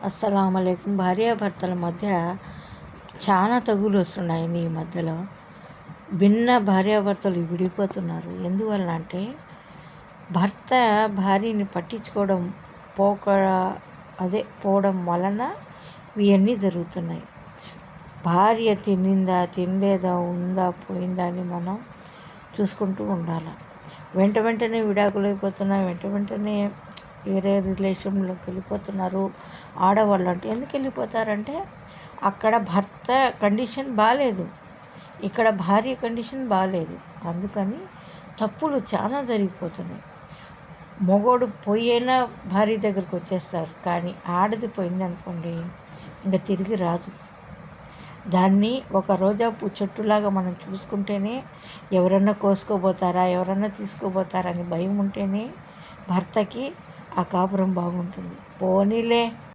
అస్సలాముఅలైకుం. భార్యాభర్తల మధ్య చాలా తగులు వస్తున్నాయి ఈ మధ్యలో. భిన్న భార్యాభర్తలు విడిపోతున్నారు. ఎందువల్ల అంటే భర్త భార్యని పట్టించుకోవడం పోవడం వలన ఇవన్నీ జరుగుతున్నాయి. భార్య తినిందా తినలేదా ఉందా పోయిందా అని మనం చూసుకుంటూ ఉండాలి. వెంటనే విడాకులు అయిపోతున్నాయి, వెంటనే వేరే రిలేషన్లోకి వెళ్ళిపోతున్నారు ఆడవాళ్ళు. అంటే ఎందుకు వెళ్ళిపోతారంటే అక్కడ భర్త కండిషన్ బాగాలేదు, ఇక్కడ భార్య కండిషన్ బాగాలేదు. అందుకని తప్పులు చాలా జరిగిపోతున్నాయి. మొగోడు పోయినా భార్య దగ్గరికి వచ్చేస్తారు, కానీ ఆడది పోయిందనుకోండి ఇంకా తిరిగి రాదు. దాన్ని ఒక రోజా పూ చెట్టులాగా మనం చూసుకుంటేనే ఎవరన్నా కోసుకోబోతారా, ఎవరన్నా తీసుకోబోతారా అని భయం ఉంటేనే భర్తకి ఆ కాపురం బాగుంటుంది. పోనీలే